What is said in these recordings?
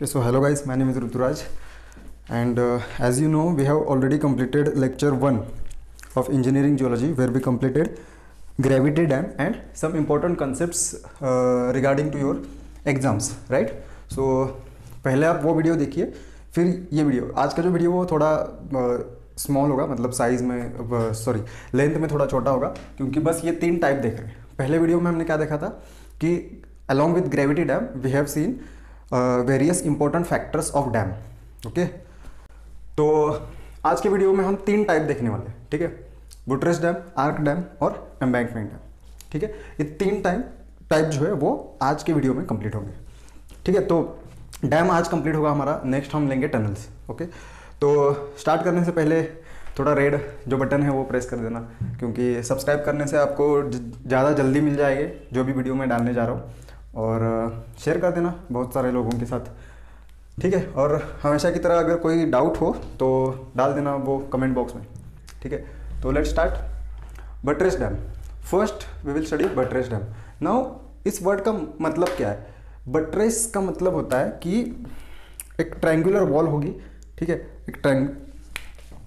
Okay, so hello guys, my name is Ruturaj, and as you know, we have already completed lecture 1 of engineering geology, where we completed gravity dam and some important concepts regarding to your exams, right? So पहले आप वो video देखिए, फिर ये video, आज का जो video वो थोड़ा स्मॉल होगा, मतलब साइज़ में सॉरी लेंथ में थोड़ा छोटा होगा, क्योंकि बस ये 3 टाइप देख रहे हैं। पहले वीडियो में हमने क्या देखा था कि along with gravity dam we have seen various important factors of dam. Okay, तो आज के वीडियो में हम 3 टाइप देखने वाले हैं, ठीक है? बुटरेस डैम, आर्क डैम और एम्बैंकमेंट डैम, ठीक है? ये 3 टाइप जो है वो आज के वीडियो में कंप्लीट होंगे, ठीक है? तो डैम आज कंप्लीट होगा हमारा, नेक्स्ट हम लेंगे टनल्स। ओके, तो स्टार्ट करने से पहले थोड़ा रेड जो बटन है वो प्रेस कर देना, क्योंकि सब्सक्राइब करने से आपको ज़्यादा जल्दी मिल जाएंगे जो भी वीडियो मैं डालने जा रहा हूँ, और शेयर कर देना बहुत सारे लोगों के साथ, ठीक है? और हमेशा की तरह अगर कोई डाउट हो तो डाल देना वो कमेंट बॉक्स में, ठीक है? तो let's start. Buttress dam, first we will study buttress dam. Now इस वर्ड का मतलब क्या है? बटरेस का मतलब होता है कि एक ट्रायंगुलर वॉल होगी, ठीक है? एक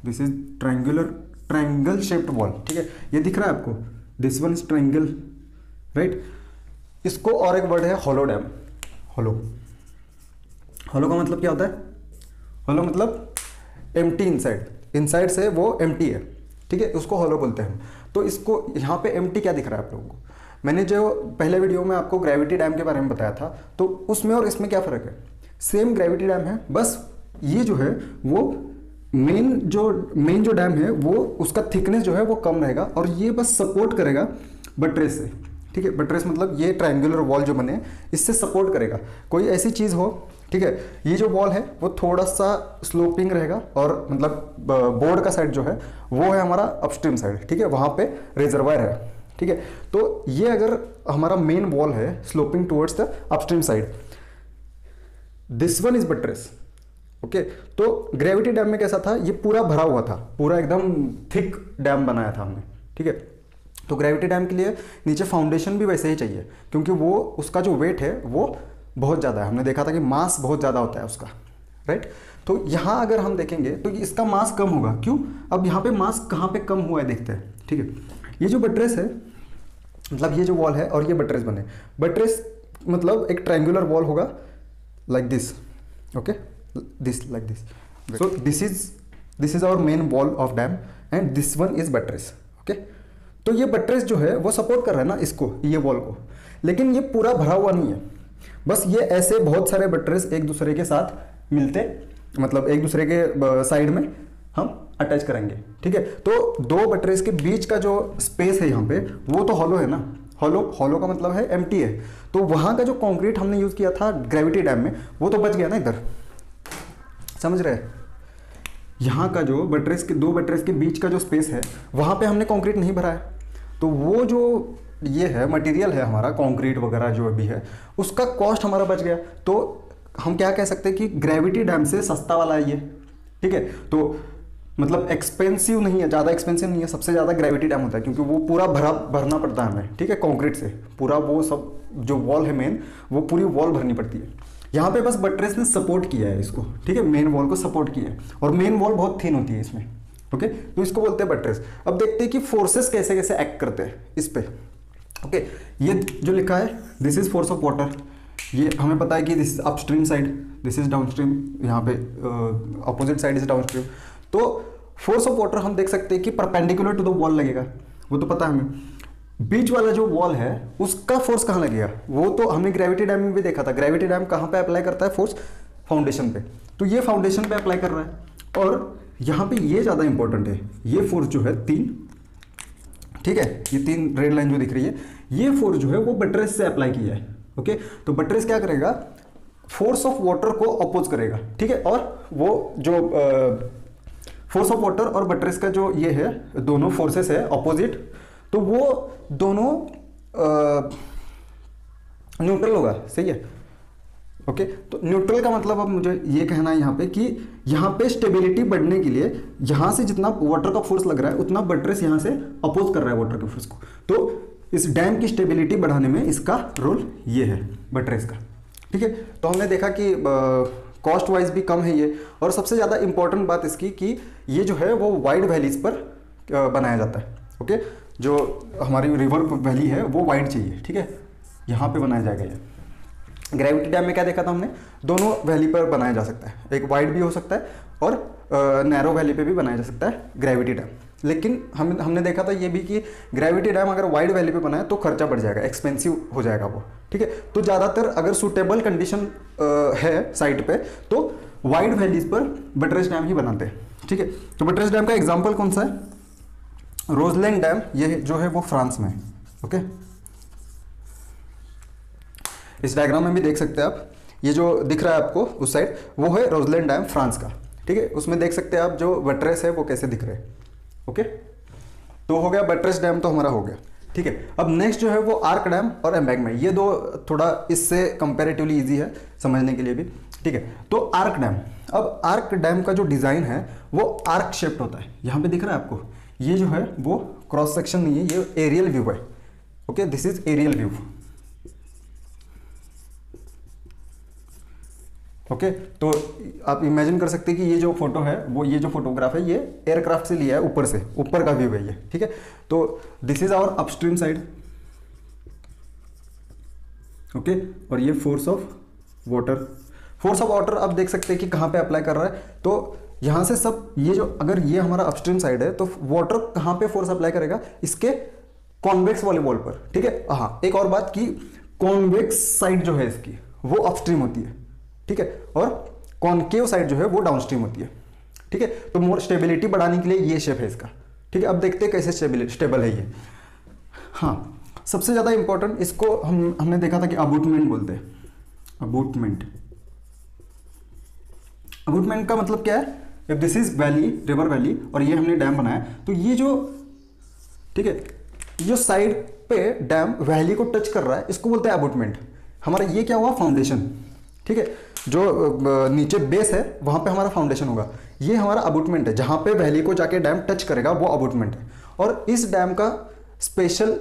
this is triangle shaped wall, ठीक है? ये दिख रहा है आपको, this one is triangle, right? इसको और एक वर्ड है हॉलो डैम। हॉलो का मतलब क्या होता है? हॉलो मतलब एम्प्टी इनसाइड से वो एम्प्टी है, ठीक है? उसको हॉलो बोलते हैं। तो इसको यहाँ पे एम्प्टी क्या दिख रहा है आप लोगों को? मैंने जो पहले वीडियो में आपको ग्रेविटी डैम के बारे में बताया था, तो उसमें और इसमें क्या फ़र्क है? सेम ग्रेविटी डैम है, बस ये जो है वो मेन जो डैम है वो उसका थिकनेस जो है वो कम रहेगा, और ये बस सपोर्ट करेगा बटरेस से, ठीक है? बटरेस मतलब ये ट्रायंगुलर वॉल जो बने इससे सपोर्ट करेगा। कोई ऐसी चीज़ हो, ठीक है? ये जो वॉल है वो थोड़ा सा स्लोपिंग रहेगा, और मतलब बोर्ड का साइड जो है वो है हमारा अपस्ट्रीम साइड, ठीक है? वहाँ पे रिजर्वायर है, ठीक है? तो ये अगर हमारा मेन वॉल है sloping towards the upstream side, this one is buttress. Okay, तो ग्रेविटी डैम में कैसा था? ये पूरा भरा हुआ था, पूरा एकदम थिक डैम बनाया था हमने, ठीक है? तो ग्रेविटी डैम के लिए नीचे फाउंडेशन भी वैसे ही चाहिए, क्योंकि वो उसका जो वेट है वो बहुत ज़्यादा है। हमने देखा था कि मास बहुत ज़्यादा होता है उसका, राइट? तो यहाँ अगर हम देखेंगे तो इसका मास कम होगा। क्यों? अब यहाँ पे मास कहाँ पे कम हुआ है देखते हैं, ठीक है? ये जो बटरेस है, मतलब ये जो वॉल है और ये बटरेस बने, बटरेस मतलब एक ट्रायंगुलर वॉल होगा like this, okay, this like this. So this is our main wall of dam and this one is buttress. Okay, तो ये बटरेस जो है वो सपोर्ट कर रहा है ना इसको, ये वॉल को, लेकिन ये पूरा भरा हुआ नहीं है। बस ये ऐसे बहुत सारे बटरेस एक दूसरे के साथ मिलते, मतलब एक दूसरे के साइड में हम अटैच करेंगे, ठीक है? तो 2 बटरेस के बीच का जो स्पेस है यहाँ पे वो तो हॉलो है ना। हॉलो का मतलब है एम्प्टी है। तो वहाँ का जो कंक्रीट हमने यूज़ किया था ग्रेविटी डैम में वो तो बच गया ना इधर, समझ रहे हैं? यहाँ का जो 2 बटरेस के बीच का जो स्पेस है वहाँ पे हमने कंक्रीट नहीं भरा है, तो वो जो ये है मटेरियल है हमारा कंक्रीट वगैरह जो भी है उसका कॉस्ट हमारा बच गया। तो हम क्या कह सकते हैं कि ग्रेविटी डैम से सस्ता वाला है ये, ठीक है? तो मतलब एक्सपेंसिव नहीं है, ज़्यादा एक्सपेंसिव नहीं है, सबसे ज़्यादा ग्रेविटी डैम होता है, क्योंकि वो पूरा भरना पड़ता है हमें, ठीक है? कंक्रीट से पूरा वो सब जो वॉल है मेन, वो पूरी वॉल भरनी पड़ती है। यहाँ पे बस बटरेस ने सपोर्ट किया है इसको, ठीक है? मेन वॉल को सपोर्ट किया है, और मेन वॉल बहुत थिन होती है इसमें, ओके? तो इसको बोलते हैं बटरेस। अब देखते हैं कि फोर्सेस कैसे कैसे एक्ट करते हैं इस पे। ओके, ये जो लिखा है this is force of water, ये हमें पता है कि this is upstream side, this is downstream, यहाँ पे अपोजिट साइड इज डाउनस्ट्रीम। तो फोर्स ऑफ वाटर हम देख सकते हैं कि परपेंडिकुलर टू द वॉल लगेगा, वो तो पता है हमें। बीच वाला जो वॉल है उसका फोर्स कहाँ लगेगा? वो तो हमने ग्रेविटी डैम में भी देखा था। ग्रेविटी डैम कहाँ पे अप्लाई करता है फोर्स? फाउंडेशन पे। तो ये फाउंडेशन पे अप्लाई कर रहा है, और यहाँ पे ये ज़्यादा इंपॉर्टेंट है, ये फोर्स जो है 3, ठीक है? ये 3 रेड लाइन जो दिख रही है, ये फोर्स जो है वो बटरेस से अप्लाई किया है, ओके? तो बटरेस क्या करेगा? फोर्स ऑफ वाटर को अपोज करेगा, ठीक है? और वो जो फोर्स ऑफ वाटर और बटरेस का जो ये है, दोनों फोर्सेस है अपोजिट, तो वो दोनों न्यूट्रल होगा, सही है? ओके, तो न्यूट्रल का मतलब अब मुझे ये कहना है यहाँ पे कि यहाँ पे स्टेबिलिटी बढ़ने के लिए यहाँ से जितना वाटर का फोर्स लग रहा है उतना बटरेस यहाँ से अपोज कर रहा है वाटर के फोर्स को। तो इस डैम की स्टेबिलिटी बढ़ाने में इसका रोल ये है बटरेस का, ठीक है? तो हमने देखा कि कॉस्ट वाइज भी कम है ये, और सबसे ज़्यादा इंपॉर्टेंट बात इसकी कि ये जो है वो वाइड वैलीज पर बनाया जाता है। ओके, जो हमारी रिवर वैली है वो वाइड चाहिए, ठीक है, यहाँ पे बनाया जाएगा ये। ग्रेविटी डैम में क्या देखा था हमने, दोनों वैली पर बनाया जा सकता है, एक वाइड भी हो सकता है और नैरो वैली पे भी बनाया जा सकता है ग्रेविटी डैम। लेकिन हमने देखा था ये भी कि ग्रेविटी डैम अगर वाइड वैली पे बनाए तो खर्चा बढ़ जाएगा, एक्सपेंसिव हो जाएगा वो, ठीक है। तो ज़्यादातर अगर सूटेबल कंडीशन है साइट पे तो वाइड वैलीज पर बटरेस डैम ही बनाते हैं, ठीक है। तो बटरेस डैम का एग्जाम्पल कौन सा है, रोजलैंड डैम, ये जो है वो फ्रांस में है। ओके, इस डायग्राम में भी देख सकते हैं आप, ये जो दिख रहा है आपको उस साइड वो है रोजलैंड डैम फ्रांस का, ठीक है। उसमें देख सकते हैं आप जो बटरेस है वो कैसे दिख रहे हैं। ओके, तो हो गया बटरेस डैम, तो हमारा हो गया, ठीक है। अब नेक्स्ट जो है वो आर्क डैम और एम्बैंकमेंट, ये दो थोड़ा इससे कंपैरेटिवली इजी है समझने के लिए भी, ठीक है। तो आर्क डैम, अब आर्क डैम का जो डिज़ाइन है वो आर्क शेप्ड होता है, यहाँ पे दिख रहा है आपको, ये जो है वो क्रॉस सेक्शन नहीं है, ये एरियल व्यू है। Okay, this is aerial view. Okay, तो आप इमेजिन कर सकते हैं कि ये जो फोटो है वो, ये जो फोटोग्राफ है ये एयरक्राफ्ट से लिया है, ऊपर से, ऊपर का व्यू है ये, ठीक है। तो this is our upstream side. Okay, और ये force of water, force of water आप देख सकते हैं कि कहाँ पे अप्लाई कर रहा है। तो यहाँ से सब ये जो, अगर ये हमारा अपस्ट्रीम साइड है तो वाटर कहाँ पे फोर्स अप्लाई करेगा, इसके कॉन्वेक्स वाले वॉल पर, ठीक है। हाँ, एक और बात कि कॉन्वेक्स साइड जो है इसकी वो अपस्ट्रीम होती है, ठीक है, और कॉनकेव साइड जो है वो डाउनस्ट्रीम होती है, ठीक है। तो मोर स्टेबिलिटी बढ़ाने के लिए ये शेप है इसका, ठीक है। अब देखते हैं कैसे स्टेबल है ये। हाँ, सबसे ज़्यादा इंपॉर्टेंट इसको हमने देखा था कि अबूटमेंट बोलते हैं, अबूटमेंट। अबूटमेंट का मतलब क्या है, if this is valley, river valley, और ये हमने डैम बनाया, तो ये जो, ठीक है, जो साइड पे डैम वैली को टच कर रहा है इसको बोलते हैं अबूटमेंट। हमारा ये क्या हुआ, फाउंडेशन, ठीक है। जो नीचे बेस है वहां पे हमारा फाउंडेशन होगा, ये हमारा अबूटमेंट है, जहां पे वैली को जाके डैम टच करेगा वो अबूटमेंट है। और इस डैम का स्पेशल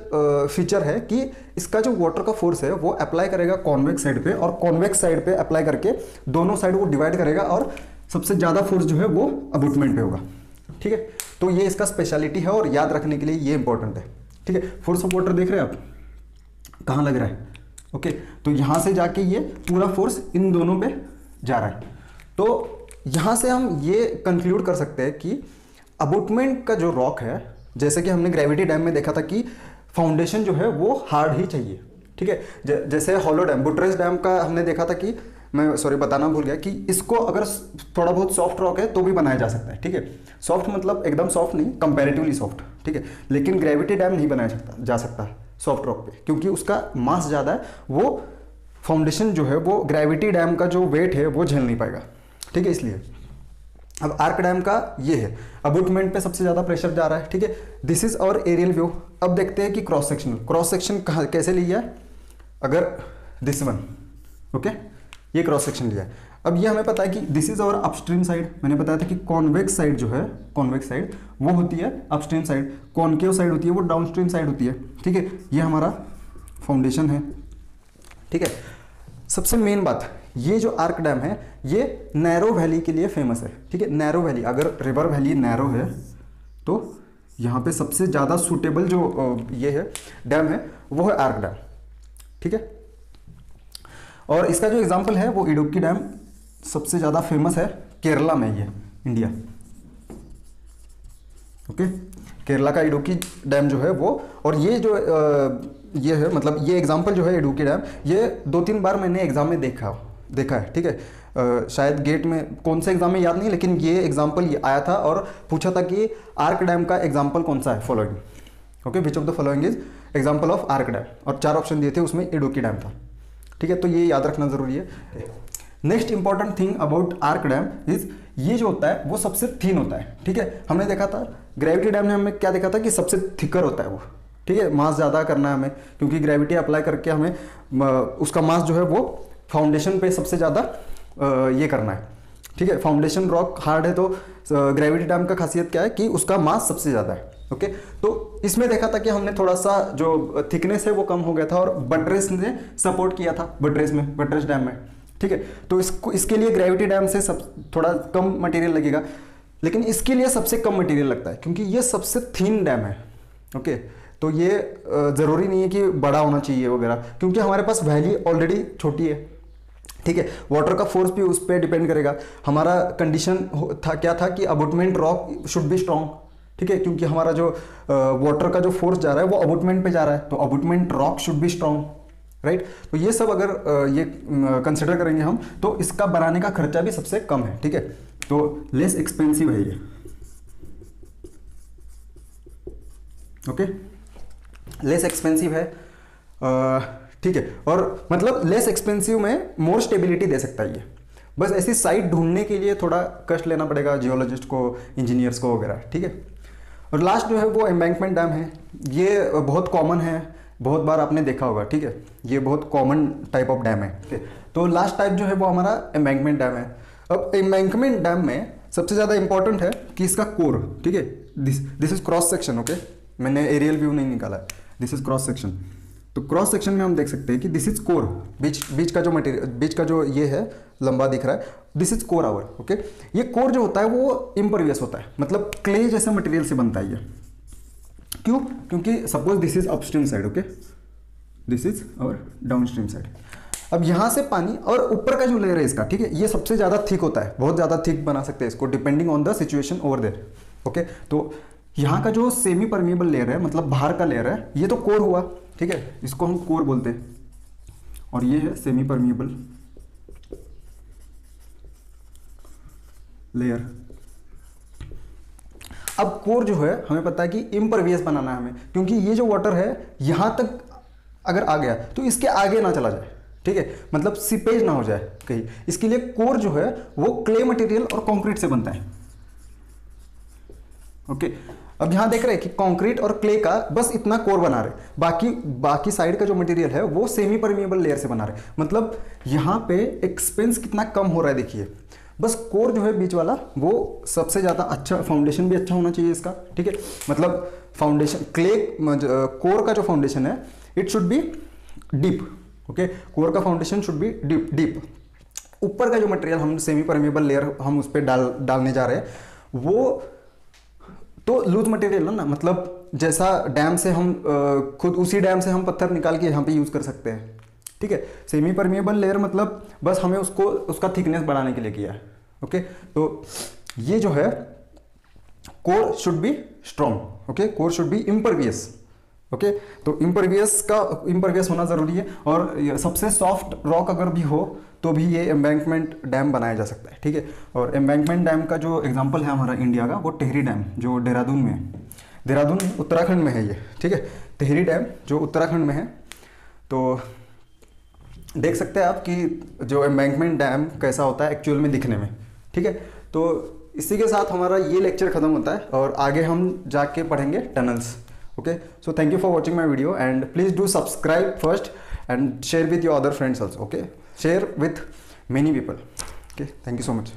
फीचर है कि इसका जो वाटर का फोर्स है वो अप्लाई करेगा कॉन्वेक्स साइड पे, और कॉन्वेक्स साइड पे अप्लाई करके दोनों साइड वो डिवाइड करेगा, और सबसे ज़्यादा फोर्स जो है वो अबूटमेंट पे होगा, ठीक है। तो ये इसका स्पेशलिटी है और याद रखने के लिए ये इंपॉर्टेंट है, ठीक है। फोर्स ऑफ वाटर देख रहे हैं आप कहाँ लग रहा है, ओके। तो यहाँ से जाके ये पूरा फोर्स इन दोनों पे जा रहा है। तो यहाँ से हम ये कंक्लूड कर सकते हैं कि अबूटमेंट का जो रॉक है, जैसे कि हमने ग्रेविटी डैम में देखा था कि फाउंडेशन जो है वो हार्ड ही चाहिए, ठीक है। जैसे हॉलो डैम, बुटरेस डैम का हमने देखा था कि, मैं सॉरी बताना भूल गया, कि इसको अगर थोड़ा बहुत सॉफ्ट रॉक है तो भी बनाया जा सकता है, ठीक है। सॉफ्ट मतलब एकदम सॉफ्ट नहीं, कंपैरेटिवली सॉफ्ट, ठीक है। लेकिन ग्रेविटी डैम नहीं बनाया जा सकता सॉफ्ट रॉक पे, क्योंकि उसका मास ज़्यादा है, वो फाउंडेशन जो है वो ग्रेविटी डैम का जो वेट है वो झेल नहीं पाएगा, ठीक है, इसलिए। अब आर्क डैम का ये है, अबूटमेंट पे सबसे ज़्यादा प्रेशर जा रहा है, ठीक है। दिस इज और एरियल व्यू। अब देखते हैं कि क्रॉस सेक्शन कहाँ कैसे लिया है। अगर दिस वन, ओके, ये क्रॉस सेक्शन लिया है। अब ये हमें पता है कि दिस इज और अपस्ट्रीम साइड, मैंने बताया था कि कॉन्वेक्स साइड जो है, कॉन्वेक्स साइड वो होती है अपस्ट्रीम साइड, कॉनकेव साइड होती है वो डाउनस्ट्रीम साइड होती है, ठीक है। ये हमारा फाउंडेशन है, ठीक है। सबसे मेन बात, ये जो आर्क डैम है ये नैरो वैली के लिए फेमस है, ठीक है। नैरो वैली, अगर रिवर वैली नैरो है तो यहाँ पे सबसे ज़्यादा सूटेबल जो ये है डैम है वो है आर्क डैम, ठीक है। और इसका जो एग्जांपल है वो इडुक्की डैम सबसे ज़्यादा फेमस है, केरला में, ये इंडिया, ओके। केरला का इडुक्की डैम जो है वो, और ये जो ये है, मतलब ये एग्जांपल जो है इडुक्की डैम, ये 2-3 बार मैंने एग्जाम में देखा है, ठीक है। शायद गेट में कौन से एग्जाम में याद नहीं, लेकिन ये एग्जांपल ये आया था और पूछा था कि आर्क डैम का एग्जांपल कौन सा है following, okay, which of the following is example of arc dam, और 4 ऑप्शन दिए थे, उसमें इडुक्की डैम था, ठीक है। तो ये याद रखना जरूरी है। Next important thing about arc dam is, ये जो होता है वो सबसे थिन होता है, ठीक है। हमने देखा था ग्रेविटी डैम में हमें क्या देखा था कि सबसे थिकर होता है वो, ठीक है। मास ज़्यादा करना है हमें, क्योंकि ग्रेविटी अप्लाई करके हमें उसका मास जो है वो फाउंडेशन पे सबसे ज़्यादा ये करना है, ठीक है। फाउंडेशन रॉक हार्ड है तो ग्रेविटी डैम का खासियत क्या है कि उसका मास सबसे ज़्यादा है, ओके। तो इसमें देखा था कि हमने थोड़ा सा जो थिकनेस है वो कम हो गया था और बटरेस ने सपोर्ट किया था, बटरेस डैम में, ठीक है। तो इसके लिए ग्रेविटी डैम से सब थोड़ा कम मटेरियल लगेगा, लेकिन इसके लिए सबसे कम मटेरियल लगता है क्योंकि ये सबसे थिन डैम है। ओके, तो ये ज़रूरी नहीं है कि बड़ा होना चाहिए वगैरह, क्योंकि हमारे पास वैली ऑलरेडी छोटी है। ठीक है, वाटर का फोर्स भी उस पर डिपेंड करेगा। हमारा कंडीशन क्या था कि अबुटमेंट रॉक शुड बी स्ट्रॉन्ग। ठीक है, क्योंकि हमारा जो वाटर का जो फोर्स जा रहा है वो अबुटमेंट पे जा रहा है, तो abutment rock should be strong, right. तो ये सब अगर ये कंसिडर करेंगे हम, तो इसका बनाने का खर्चा भी सबसे कम है। ठीक है, तो लेस एक्सपेंसिव है ये। ओके, लेस एक्सपेंसिव है, ठीक है, और मतलब लेस एक्सपेंसिव में मोर स्टेबिलिटी दे सकता है ये। बस ऐसी साइट ढूंढने के लिए थोड़ा कष्ट लेना पड़ेगा जियोलॉजिस्ट को, इंजीनियर्स को वगैरह। ठीक है, और लास्ट जो है वो एम्बैंकमेंट डैम है। ये बहुत कॉमन है, बहुत बार आपने देखा होगा। ठीक है, ये बहुत कॉमन टाइप ऑफ डैम है। ठीक है, तो लास्ट टाइप जो है वो हमारा एम्बैंकमेंट डैम है। अब एम्बैंकमेंट डैम में सबसे ज़्यादा इंपॉर्टेंट है कि इसका कोर। ठीक है, this is cross section. Okay, मैंने एरियल व्यू नहीं निकाला है, दिस इज क्रॉस सेक्शन। तो क्रॉस सेक्शन में हम देख सकते हैं कि दिस इज कोर, बीच का जो मटेरियल, बीच का जो ये है लंबा दिख रहा है, this is core our. Okay, ये कोर जो होता है वो इम्परवियस होता है, मतलब क्ले जैसे मटेरियल से बनता है ये। क्यों? क्योंकि suppose this is upstream side, okay, this is our downstream side. अब यहाँ से पानी, और ऊपर का जो लेयर है इसका, ठीक है, ये सबसे ज़्यादा थिक होता है, बहुत ज़्यादा थिक बना सकते हैं इसको depending on the situation over there. Okay, तो यहाँ का जो सेमी परमिएबल लेयर है, मतलब बाहर का लेयर है, ये तो कोर हुआ। ठीक है, इसको हम कोर बोलते हैं, और ये है सेमी परमिएबल लेयर। अब कोर जो है हमें पता है कि इम्परवियस बनाना है हमें, क्योंकि ये जो वाटर है यहां तक अगर आ गया तो इसके आगे ना चला जाए। ठीक है, मतलब सीपेज ना हो जाए कहीं, इसके लिए कोर जो है वो क्ले मटेरियल और कंक्रीट से बनता है। ओके, अब यहां देख रहे हैं कि कंक्रीट और क्ले का बस इतना कोर बना रहे, बाकी साइड का जो मटेरियल है वो सेमी परमिएबल लेयर से बना रहे। मतलब यहां पे एक्सपेंस कितना कम हो रहा है देखिए। बस कोर जो है बीच वाला वो सबसे ज़्यादा अच्छा, फाउंडेशन भी अच्छा होना चाहिए इसका। ठीक है, मतलब फाउंडेशन क्ले कोर का जो फाउंडेशन है it should be deep. Okay, core का फाउंडेशन शुड बी डीप। ऊपर का जो मटेरियल हम सेमी परमिएबल लेयर हम उस पर डालने जा रहे हैं वो तो लूज मटेरियल है ना, मतलब जैसा डैम से हम खुद उसी डैम से हम पत्थर निकाल के यहाँ पे यूज़ कर सकते हैं। ठीक है, सेमी परमिएबल लेयर मतलब बस हमें उसका थिकनेस बढ़ाने के लिए किया है। ओके, तो ये जो है core should be strong. Okay, core should be impervious. Okay, तो इम्परवियस होना ज़रूरी है, और सबसे सॉफ्ट रॉक अगर भी हो तो भी ये एम्बैंकमेंट डैम बनाया जा सकता है। ठीक है, और एम्बैंकमेंट डैम का जो एग्जांपल है हमारा इंडिया का, वो टेहरी डैम जो देहरादून में है, देहरादून उत्तराखंड में है ये। ठीक है, टेहरी डैम जो उत्तराखंड में है, तो देख सकते हैं आप कि जो एम्बैंकमेंट डैम कैसा होता है एक्चुअल में दिखने में। ठीक है, तो इसी के साथ हमारा ये लेक्चर खत्म होता है, और आगे हम जाके पढ़ेंगे tunnels. Okay, so thank you for watching my video, and please do subscribe first and share with your other friends also. Okay, share with many people. Okay, thank you so much.